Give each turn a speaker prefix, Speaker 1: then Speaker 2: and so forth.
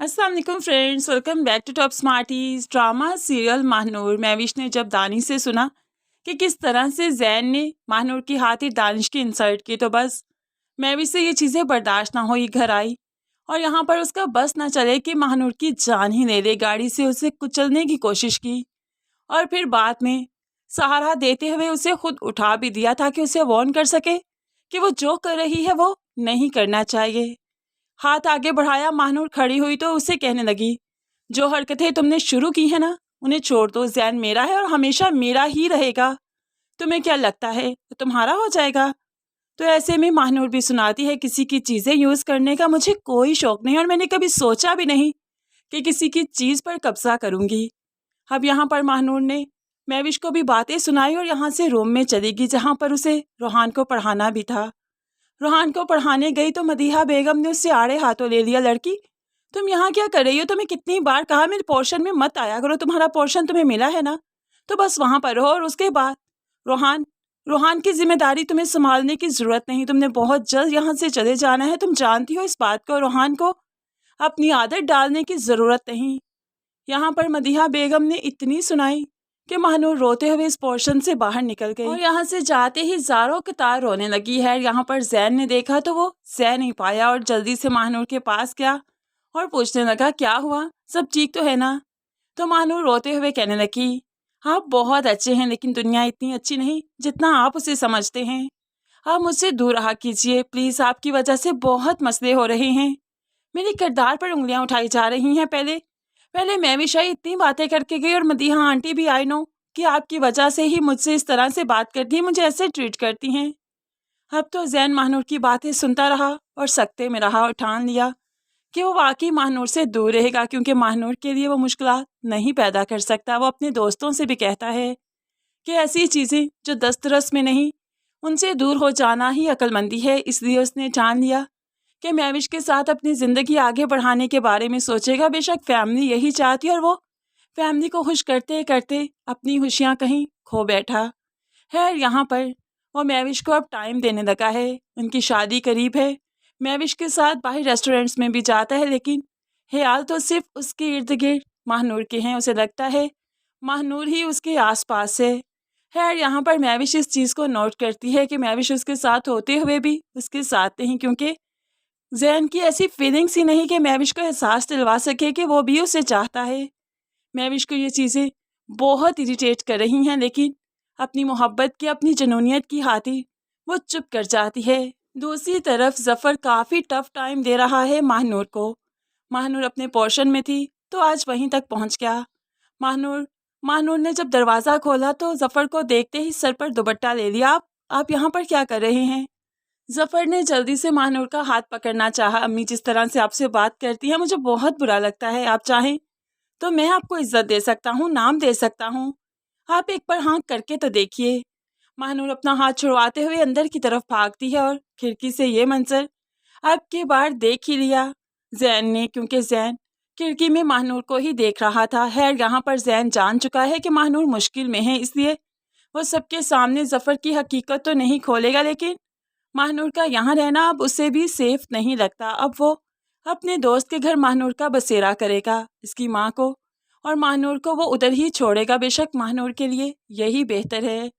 Speaker 1: अस्सलाम वालेकुम friends, welcome back to Top Smarties. Drama serial Mahnoor. Mahwish ने जब दानिश से सुना कि किस तरह से जैन ने महानूर की खातिर दानिश की इंसल्ट की, तो बस महविश से ये चीज़ें बर्दाश्त ना हुई। घर आई और यहाँ पर उसका बस ना चले कि महानूर की जान ही ले ले। गाड़ी से उसे कुचलने की कोशिश की और फिर बाद में सहारा देते हुए उसे खुद उठा भी दिया ताकि उसे वार्न कर सके कि वो जो कर रही है वो नहीं करना चाहिए। हाथ आगे बढ़ाया, महानूर खड़ी हुई तो उसे कहने लगी, जो हरकतें तुमने शुरू की है ना, उन्हें छोड़ दो। जैन मेरा है और हमेशा मेरा ही रहेगा। तुम्हें क्या लगता है तुम्हारा हो जाएगा? तो ऐसे में महानूर भी सुनाती है, किसी की चीज़ें यूज़ करने का मुझे कोई शौक नहीं और मैंने कभी सोचा भी नहीं कि किसी की चीज़ पर कब्जा करूँगी। अब यहाँ पर महानूर ने महविश को भी बातें सुनाई और यहाँ से रूम में चली गई जहाँ पर उसे रोहान को पढ़ाना भी था। रोहान को पढ़ाने गई तो मदीहा बेगम ने उससे आड़े हाथों ले लिया। लड़की, तुम यहाँ क्या कर रही हो? तुम्हें कितनी बार कहा मेरे पोर्शन में मत आया करो, तुम्हारा पोर्शन तुम्हें मिला है ना, तो बस वहाँ पर रहो। और उसके बाद रोहान रोहान की जिम्मेदारी तुम्हें संभालने की ज़रूरत नहीं, तुमने बहुत जल्द यहाँ से चले जाना है। तुम जानती हो इस बात को। रोहान को अपनी आदत डालने की ज़रूरत नहीं। यहाँ पर मदीहा बेगम ने इतनी सुनाई कि महानूर रोते हुए इस पोर्शन से बाहर निकल गई और यहाँ से जाते ही ज़ारों कतार रोने लगी है। यहाँ पर जैन ने देखा तो वो सह नहीं पाया और जल्दी से महानूर के पास गया और पूछने लगा, क्या हुआ, सब ठीक तो है ना? तो महानूर रोते हुए कहने लगी, आप बहुत अच्छे हैं लेकिन दुनिया इतनी अच्छी नहीं जितना आप उसे समझते हैं। आप मुझसे दूर रहा कीजिए प्लीज़, आपकी वजह से बहुत मसले हो रहे हैं। मेरे किरदार पर उंगलियां उठाई जा रही हैं। पहले मैं भी शायद इतनी बातें करके गई और मदीहा आंटी भी आई नो कि आपकी वजह से ही मुझसे इस तरह से बात करती हैं, मुझे ऐसे ट्रीट करती हैं। अब तो जैन महानूर की बातें सुनता रहा और सकते में रहा और ठान लिया कि वो वाकई महानूर से दूर रहेगा, क्योंकि महानूर के लिए वो मुश्किलात नहीं पैदा कर सकता। वो अपने दोस्तों से भी कहता है कि ऐसी चीज़ें जो दस्तरस में नहीं, उनसे दूर हो जाना ही अक्लमंदी है। इसलिए उसने ठान लिया कि महविश के साथ अपनी ज़िंदगी आगे बढ़ाने के बारे में सोचेगा। बेशक फैमिली यही चाहती है और वो फैमिली को खुश करते करते अपनी खुशियाँ कहीं खो बैठा है। यहाँ पर वो महविश को अब टाइम देने लगा है। उनकी शादी करीब है। महविश के साथ बाहर रेस्टोरेंट्स में भी जाता है लेकिन ख्याल तो सिर्फ उसके इर्द गिर्द महानूर के हैं। उसे लगता है महानूर ही उसके आसपास है। खैर यहाँ पर महविश इस चीज़ को नोट करती है कि महविश उसके साथ होते हुए भी उसके साथ नहीं, क्योंकि जैन की ऐसी फीलिंग्स ही नहीं कि महविश को एहसास दिलवा सके कि वो भी उसे चाहता है। महविश को ये चीज़ें बहुत इरिटेट कर रही हैं लेकिन अपनी मोहब्बत की, अपनी जनूनियत की खातिर वो चुप कर जाती है। दूसरी तरफ ज़फ़र काफ़ी टफ टाइम दे रहा है महानूर को। महानूर अपने पोर्शन में थी तो आज वहीं तक पहुंच गया। महानूर ने जब दरवाज़ा खोला तो ज़फ़र को देखते ही सर पर दुपट्टा ले लिया। आप यहाँ पर क्या कर रहे हैं? ज़फ़र ने जल्दी से महानूर का हाथ पकड़ना चाहा। अम्मी जिस तरह से आपसे बात करती हैं मुझे बहुत बुरा लगता है। आप चाहें तो मैं आपको इज्जत दे सकता हूँ, नाम दे सकता हूँ। आप एक बार हाँ करके तो देखिए। महानूर अपना हाथ छुड़वाते हुए अंदर की तरफ भागती है और खिड़की से ये मंजर अब की बार देख ही लिया जैन ने, क्योंकि जैन खिड़की में महानूर को ही देख रहा था। खैर यहाँ पर जैन जान चुका है कि महानूर मुश्किल में है, इसलिए वो सबके सामने ज़फ़र की हकीकत तो नहीं खोलेगा, लेकिन महानूर का यहाँ रहना अब उसे भी सेफ नहीं लगता। अब वो अपने दोस्त के घर महानूर का बसेरा करेगा। इसकी माँ को और महानूर को वो उधर ही छोड़ेगा। बेशक महानूर के लिए यही बेहतर है।